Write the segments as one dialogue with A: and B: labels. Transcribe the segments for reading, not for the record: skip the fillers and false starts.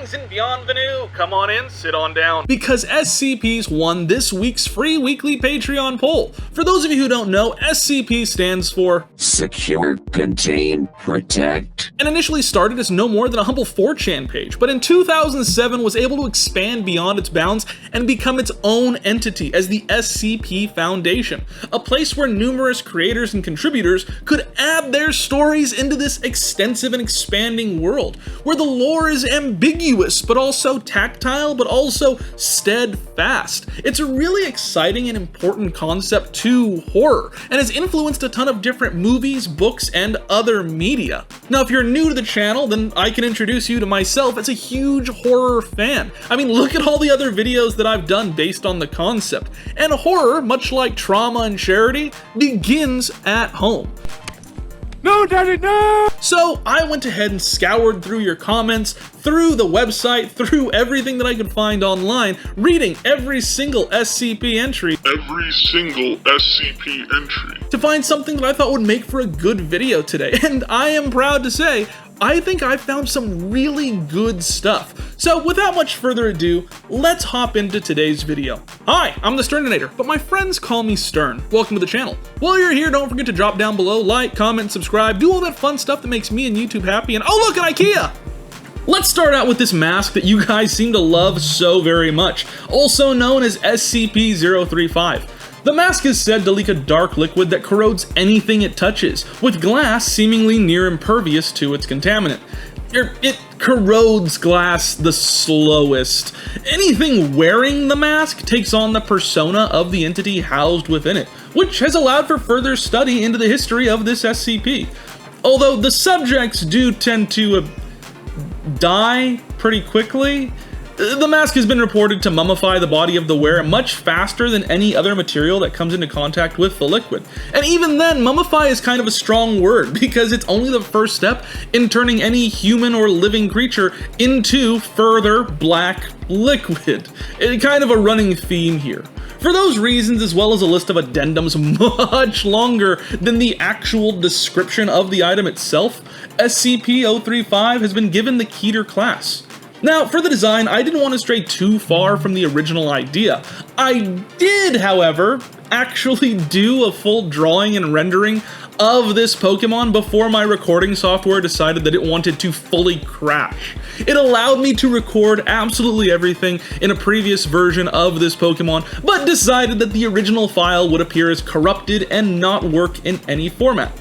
A: Greetings and bienvenue. Come on in, sit on down. Because SCPs won this week's free weekly Patreon poll. For those of you who don't know, SCP stands for
B: Secure, Contain, Protect.
A: And initially started as no more than a humble 4chan page, but in 2007 was able to expand beyond its bounds and become its own entity as the SCP Foundation, a place where numerous creators and contributors could add their stories into this extensive and expanding world, where the lore is ambiguous, but also tactile, but also steadfast. It's a really exciting and important concept to horror, and has influenced a ton of different movies, books, and other media. Now, if you're new to the channel, then I can introduce you to myself as a huge horror fan. I mean, look at all the other videos that I've done based on the concept. And horror, much like trauma and charity, begins at home.
C: No, Daddy, no!
A: So I went ahead and scoured through your comments, through the website, through everything that I could find online, reading every single SCP entry. To find something that I thought would make for a good video today. And I am proud to say, I think I found some really good stuff. So without much further ado, let's hop into today's video. Hi, I'm the Thesterninator, but my friends call me Stern. Welcome to the channel. While you're here, don't forget to drop down below, like, comment, subscribe, do all that fun stuff that makes me and YouTube happy, and oh look, an IKEA! Let's start out with this mask that you guys seem to love so very much, also known as SCP-035. The mask is said to leak a dark liquid that corrodes anything it touches, with glass seemingly near impervious to its contaminant. It corrodes glass the slowest. Anything wearing the mask takes on the persona of the entity housed within it, which has allowed for further study into the history of this SCP. Although the subjects do tend to die pretty quickly, the mask has been reported to mummify the body of the wearer much faster than any other material that comes into contact with the liquid. And even then, mummify is kind of a strong word because it's only the first step in turning any human or living creature into further black liquid. It's kind of a running theme here. For those reasons, as well as a list of addendums much longer than the actual description of the item itself, SCP-035 has been given the Keter class. Now, for the design, I didn't want to stray too far from the original idea. I did, however, actually do a full drawing and rendering of this Pokemon before my recording software decided that it wanted to fully crash. It allowed me to record absolutely everything in a previous version of this Pokemon, but decided that the original file would appear as corrupted and not work in any format.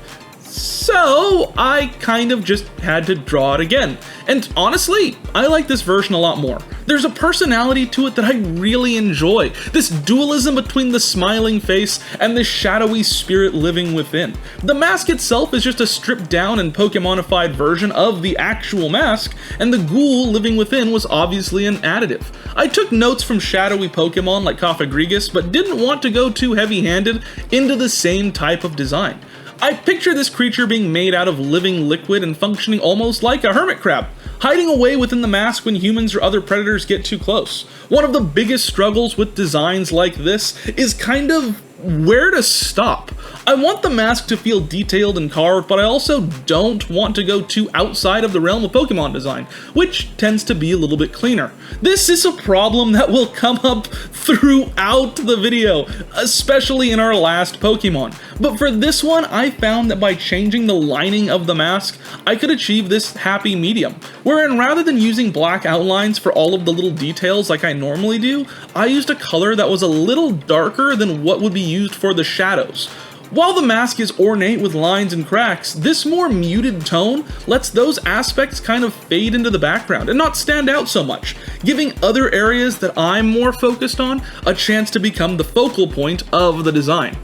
A: So I kind of just had to draw it again. And honestly, I like this version a lot more. There's a personality to it that I really enjoy. This dualism between the smiling face and the shadowy spirit living within. The mask itself is just a stripped down and Pokemonified version of the actual mask, and the ghoul living within was obviously an additive. I took notes from shadowy Pokemon like Cofagrigus, but didn't want to go too heavy-handed into the same type of design. I picture this creature being made out of living liquid and functioning almost like a hermit crab, hiding away within the mask when humans or other predators get too close. One of the biggest struggles with designs like this is kind of where to stop. I want the mask to feel detailed and carved, but I also don't want to go too outside of the realm of Pokemon design, which tends to be a little bit cleaner. This is a problem that will come up throughout the video, especially in our last Pokemon. But for this one, I found that by changing the lining of the mask, I could achieve this happy medium, wherein rather than using black outlines for all of the little details like I normally do, I used a color that was a little darker than what would be used for the shadows. While the mask is ornate with lines and cracks, this more muted tone lets those aspects kind of fade into the background and not stand out so much, giving other areas that I'm more focused on a chance to become the focal point of the design.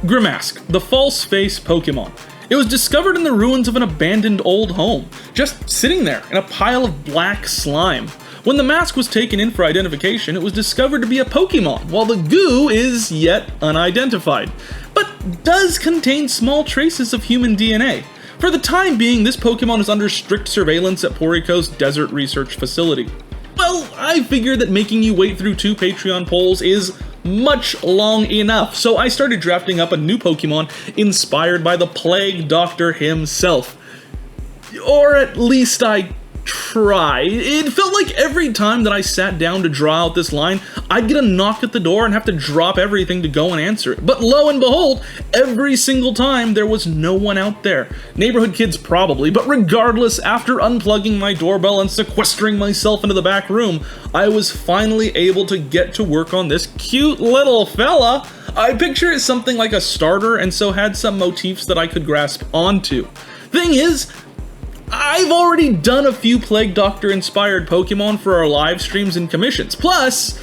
A: Grimask, the false face Pokemon. It was discovered in the ruins of an abandoned old home, just sitting there in a pile of black slime. When the mask was taken in for identification, it was discovered to be a Pokemon, while the goo is yet unidentified, but does contain small traces of human DNA. For the time being, this Pokemon is under strict surveillance at Porrico's Desert Research Facility. Well, I figured that making you wait through 2 Patreon polls is much long enough, so I started drafting up a new Pokemon inspired by the Plague Doctor himself. Or at least I try. It felt like every time that I sat down to draw out this line, I'd get a knock at the door and have to drop everything to go and answer it. But lo and behold, every single time there was no one out there. Neighborhood kids probably, but regardless, after unplugging my doorbell and sequestering myself into the back room, I was finally able to get to work on this cute little fella. I picture it something like a starter, and so had some motifs that I could grasp onto. Thing is, I've already done a few Plague Doctor inspired Pokemon for our live streams and commissions. Plus,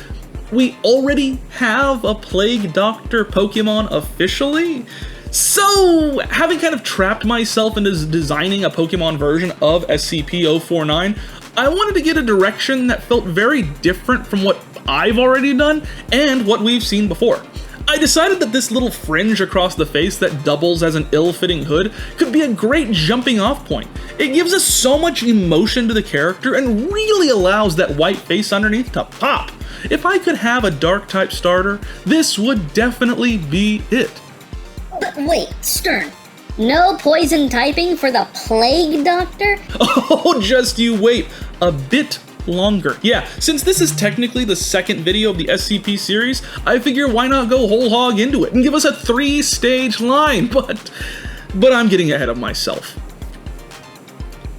A: we already have a Plague Doctor Pokemon officially. So, having kind of trapped myself into designing a Pokemon version of SCP-049, I wanted to get a direction that felt very different from what I've already done and what we've seen before. I decided that this little fringe across the face that doubles as an ill-fitting hood could be a great jumping off point. It gives us so much emotion to the character and really allows that white face underneath to pop. If I could have a dark type starter, this would definitely be it.
D: But wait, Stern, no poison typing for the Plague Doctor?
A: Oh, just you wait a bit longer. Yeah, since this is technically the second video of the SCP series, I figure why not go whole hog into it and give us a 3-stage line, but I'm getting ahead of myself.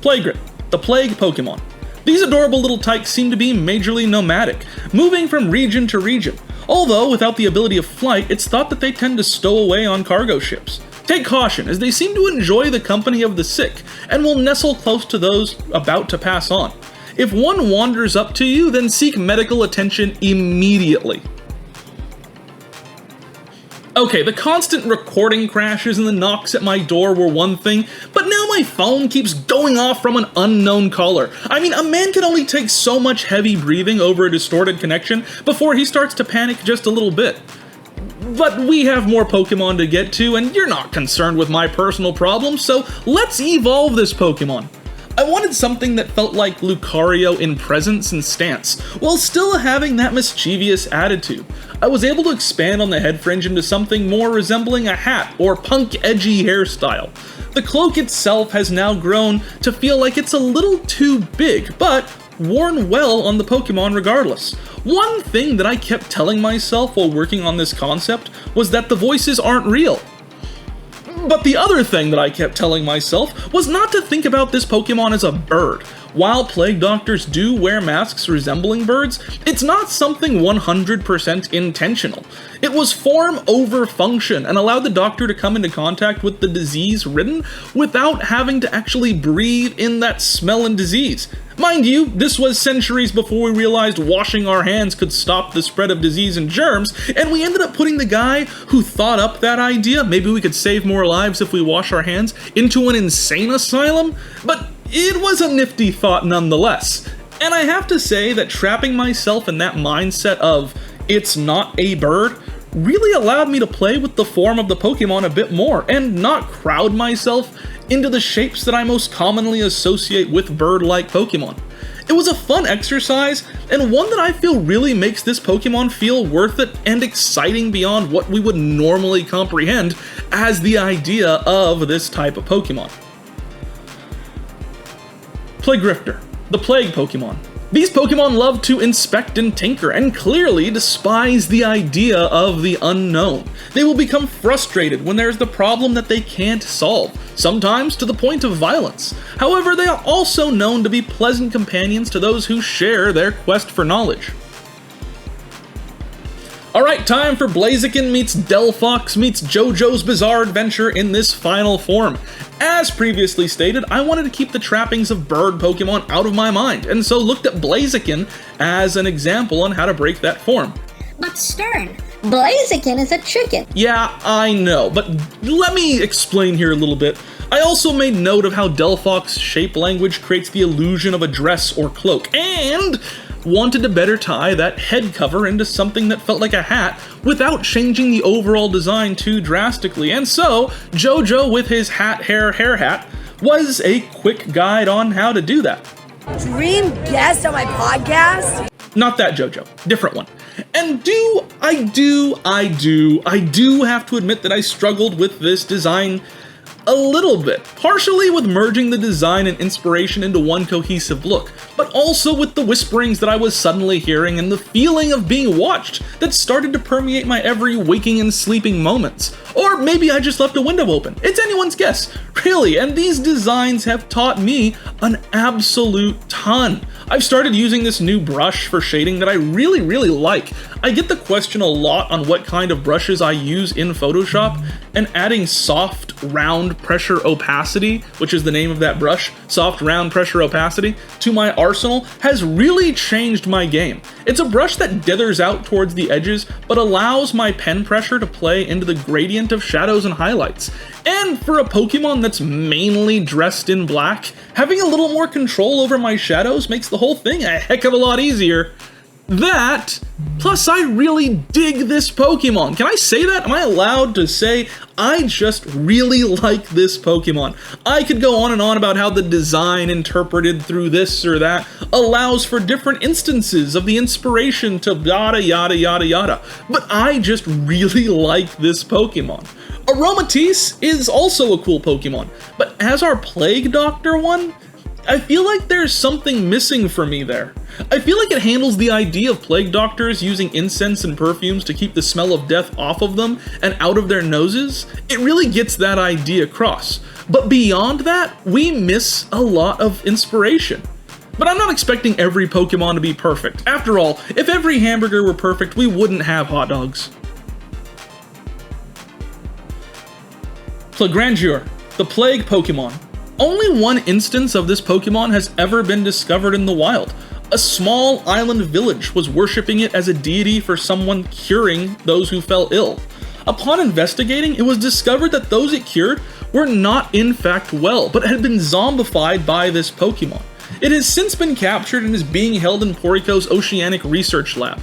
A: Playgrit, the Plague Pokemon. These adorable little tykes seem to be majorly nomadic, moving from region to region. Although, without the ability of flight, it's thought that they tend to stow away on cargo ships. Take caution, as they seem to enjoy the company of the sick, and will nestle close to those about to pass on. If one wanders up to you, then seek medical attention immediately. Okay, the constant recording crashes and the knocks at my door were one thing, but now my phone keeps going off from an unknown caller. I mean, a man can only take so much heavy breathing over a distorted connection before he starts to panic just a little bit. But we have more Pokemon to get to, and you're not concerned with my personal problems, so let's evolve this Pokemon. I wanted something that felt like Lucario in presence and stance, while still having that mischievous attitude. I was able to expand on the head fringe into something more resembling a hat or punk edgy hairstyle. The cloak itself has now grown to feel like it's a little too big, but worn well on the Pokemon regardless. One thing that I kept telling myself while working on this concept was that the voices aren't real. But the other thing that I kept telling myself was not to think about this Pokemon as a bird. While Plague Doctors do wear masks resembling birds, it's not something 100% intentional. It was form over function and allowed the Doctor to come into contact with the disease-ridden without having to actually breathe in that smell and disease. Mind you, this was centuries before we realized washing our hands could stop the spread of disease and germs, and we ended up putting the guy who thought up that idea, maybe we could save more lives if we wash our hands, into an insane asylum? But it was a nifty thought nonetheless. And I have to say that trapping myself in that mindset of, it's not a bird, really allowed me to play with the form of the Pokemon a bit more, and not crowd myself into the shapes that I most commonly associate with bird-like Pokemon. It was a fun exercise, and one that I feel really makes this Pokemon feel worth it and exciting beyond what we would normally comprehend as the idea of this type of Pokemon. Plagrifter, the Plague Pokemon. These Pokemon love to inspect and tinker, and clearly despise the idea of the unknown. They will become frustrated when there's the problem that they can't solve, sometimes to the point of violence. However, they are also known to be pleasant companions to those who share their quest for knowledge. Alright, time for Blaziken meets Delphox meets JoJo's Bizarre Adventure in this final form. As previously stated, I wanted to keep the trappings of bird Pokemon out of my mind, and so looked at Blaziken as an example on how to break that form.
D: But Stern, Blaziken is a chicken.
A: Yeah, I know, but let me explain here a little bit. I also made note of how Delphox shape language creates the illusion of a dress or cloak, and wanted to better tie that head cover into something that felt like a hat without changing the overall design too drastically, and so JoJo with his hair hat was a quick guide on how to do that.
E: Dream guest on my podcast?
A: Not that JoJo, different one. And I do have to admit that I struggled with this design A little bit, partially with merging the design and inspiration into one cohesive look, but also with the whisperings that I was suddenly hearing and the feeling of being watched that started to permeate my every waking and sleeping moments. Or maybe I just left a window open. It's anyone's guess, really, and these designs have taught me an absolute ton. I've started using this new brush for shading that I really like. I get the question a lot on what kind of brushes I use in Photoshop, and adding soft, round pressure opacity, which is the name of that brush, soft, round pressure opacity, to my arsenal has really changed my game. It's a brush that dithers out towards the edges, but allows my pen pressure to play into the gradient of shadows and highlights. And for a Pokemon that's mainly dressed in black, having a little more control over my shadows makes the whole thing a heck of a lot easier. That, plus I really dig this Pokemon. Can I say that? Am I allowed to say I just really like this Pokemon? I could go on and on about how the design interpreted through this or that allows for different instances of the inspiration to yada yada yada yada, but I just really like this Pokemon. Aromatisse is also a cool Pokemon, but as our Plague Doctor one, I feel like there's something missing for me there. I feel like it handles the idea of plague doctors using incense and perfumes to keep the smell of death off of them and out of their noses. It really gets that idea across. But beyond that, we miss a lot of inspiration. But I'm not expecting every Pokemon to be perfect. After all, if every hamburger were perfect, we wouldn't have hot dogs. Plagrangeur, the plague Pokemon. Only one instance of this Pokemon has ever been discovered in the wild. A small island village was worshipping it as a deity for someone curing those who fell ill. Upon investigating, it was discovered that those it cured were not in fact well, but had been zombified by this Pokemon. It has since been captured and is being held in Porrico's Oceanic Research Lab.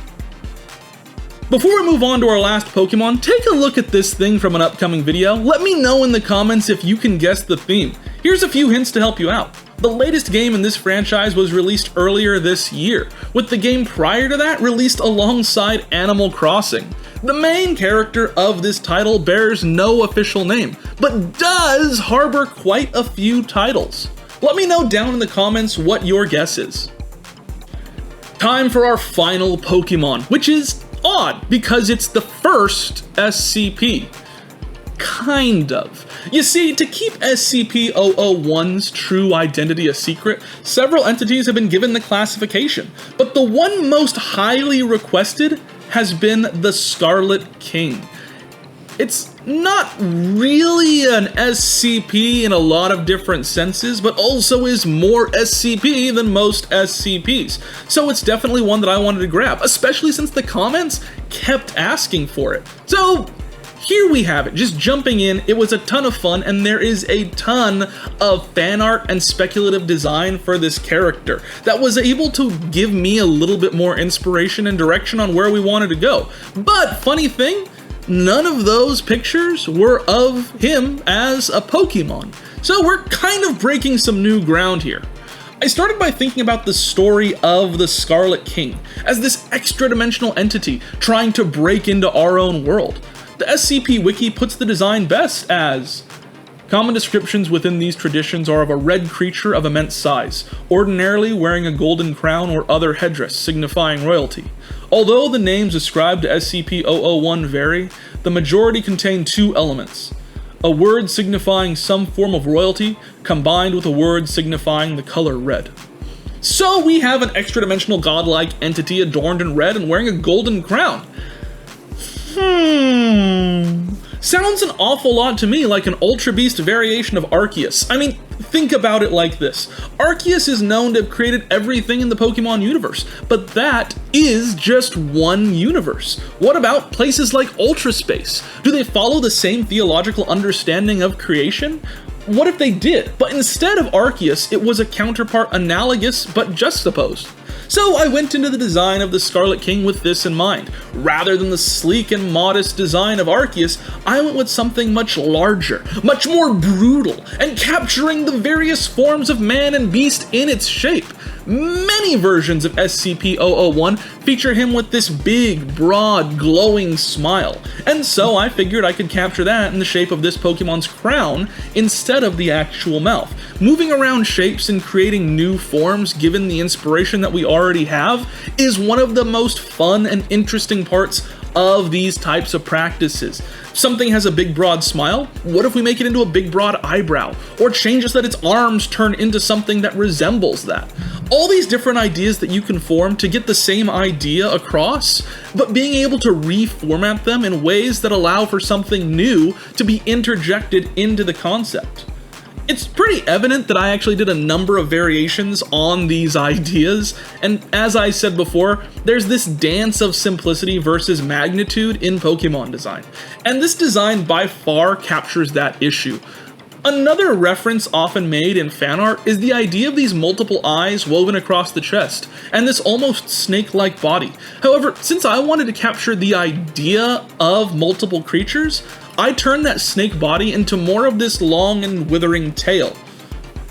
A: Before we move on to our last Pokemon, take a look at this thing from an upcoming video. Let me know in the comments if you can guess the theme. Here's a few hints to help you out. The latest game in this franchise was released earlier this year, with the game prior to that released alongside Animal Crossing. The main character of this title bears no official name, but does harbor quite a few titles. Let me know down in the comments what your guess is. Time for our final Pokemon, which is odd because it's the first SCP. Kind of. You see, to keep SCP-001's true identity a secret, several entities have been given the classification, but the one most highly requested has been the Scarlet King. It's not really an SCP in a lot of different senses, but also is more SCP than most SCPs. So it's definitely one that I wanted to grab, especially since the comments kept asking for it. So here we have it, just jumping in. It was a ton of fun, and there is a ton of fan art and speculative design for this character that was able to give me a little bit more inspiration and direction on where we wanted to go. But funny thing, none of those pictures were of him as a Pokemon. So we're kind of breaking some new ground here. I started by thinking about the story of the Scarlet King as this extra-dimensional entity trying to break into our own world. The SCP Wiki puts the design best as: common descriptions within these traditions are of a red creature of immense size, ordinarily wearing a golden crown or other headdress signifying royalty. Although the names ascribed to SCP-001 vary, the majority contain two elements: a word signifying some form of royalty, combined with a word signifying the color red. So we have an extra-dimensional godlike entity adorned in red and wearing a golden crown. Sounds an awful lot to me like an Ultra Beast variation of Arceus. I mean, think about it like this. Arceus is known to have created everything in the Pokemon universe, but that is just one universe. What about places like Ultra Space? Do they follow the same theological understanding of creation? What if they did, but instead of Arceus, it was a counterpart analogous but juxtaposed? So I went into the design of the Scarlet King with this in mind. Rather than the sleek and modest design of Arceus, I went with something much larger, much more brutal, and capturing the various forms of man and beast in its shape. Many versions of SCP-001 feature him with this big, broad, glowing smile, and so I figured I could capture that in the shape of this Pokemon's crown instead of the actual mouth. Moving around shapes and creating new forms given the inspiration that we already have is one of the most fun and interesting parts of these types of practices. Something has a big broad smile, what if we make it into a big broad eyebrow? Or change it so that its arms turn into something that resembles that? All these different ideas that you can form to get the same idea across, but being able to reformat them in ways that allow for something new to be interjected into the concept. It's pretty evident that I actually did a number of variations on these ideas, and as I said before, there's this dance of simplicity versus magnitude in Pokemon design, and this design by far captures that issue. Another reference often made in fan art is the idea of these multiple eyes woven across the chest, and this almost snake-like body. However, since I wanted to capture the idea of multiple creatures, I turned that snake body into more of this long and withering tail.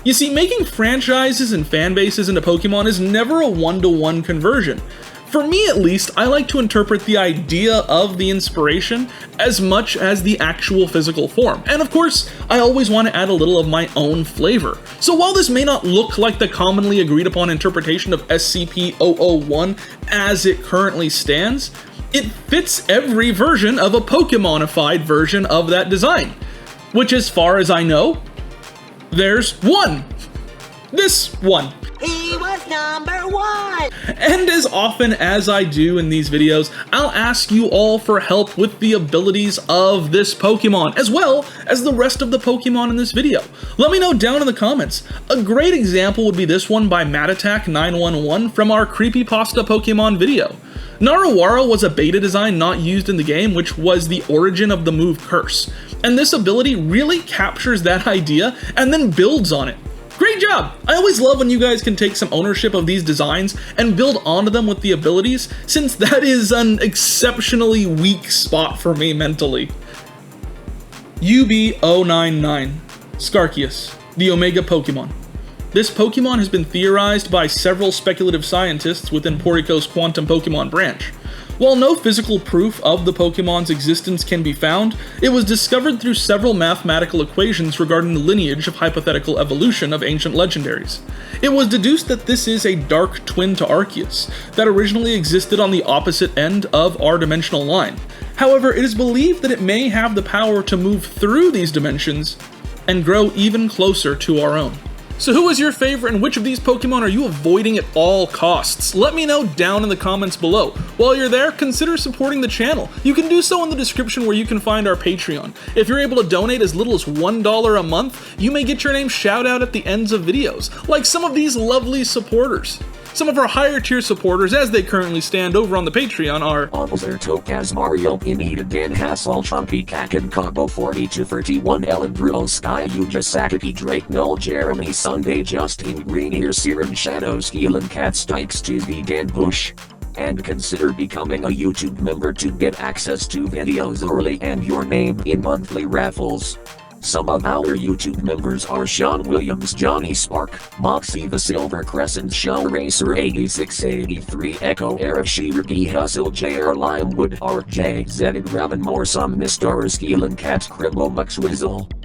A: You see, making franchises and fan bases into Pokemon is never a one-to-one conversion. For me at least, I like to interpret the idea of the inspiration as much as the actual physical form. And of course, I always want to add a little of my own flavor. So while this may not look like the commonly agreed upon interpretation of SCP-001 as it currently stands, it fits every version of a Pokemonified version of that design. Which, as far as I know, there's one. This one.
E: He was number one!
A: And as often as I do in these videos, I'll ask you all for help with the abilities of this Pokemon, as well as the rest of the Pokemon in this video. Let me know down in the comments. A great example would be this one by MataTac911 from our Creepypasta Pokemon video. Narawara was a beta design not used in the game, which was the origin of the move Curse, and this ability really captures that idea and then builds on it. Great job! I always love when you guys can take some ownership of these designs and build onto them with the abilities, since that is an exceptionally weak spot for me mentally. UB099, Scarkius, the Omega Pokemon. This Pokemon has been theorized by several speculative scientists within Portico's Quantum Pokemon branch. While no physical proof of the Pokemon's existence can be found, it was discovered through several mathematical equations regarding the lineage of hypothetical evolution of ancient legendaries. It was deduced that this is a dark twin to Arceus, that originally existed on the opposite end of our dimensional line. However, it is believed that it may have the power to move through these dimensions and grow even closer to our own. So who is your favorite and which of these Pokemon are you avoiding at all costs? Let me know down in the comments below. While you're there, consider supporting the channel. You can do so in the description where you can find our Patreon. If you're able to donate as little as $1 a month, you may get your name shout out at the ends of videos, like some of these lovely supporters. Some of our higher tier supporters, as they currently stand over on the Patreon, are
B: Officer Topaz Mario Pineda Dan Hassel Chumpy Kakin Combo 4231 Ellen Bruno Sky Yuja Sakapi Drake Null Jeremy Sunday Justin Green Ear Siren Shadows Keelan Cat Stikes TV Dan Bush. And consider becoming a YouTube member to get access to videos early and your name in monthly raffles. Some of our YouTube members are Sean Williams, Johnny Spark, Moxie the Silver Crescent, Show Racer 8683, Echo Eric Sheergy Hustle, JR Limewood, RJ Zedid Raven More Some Mr. Skeelan Cat Cribble Muxwizzle.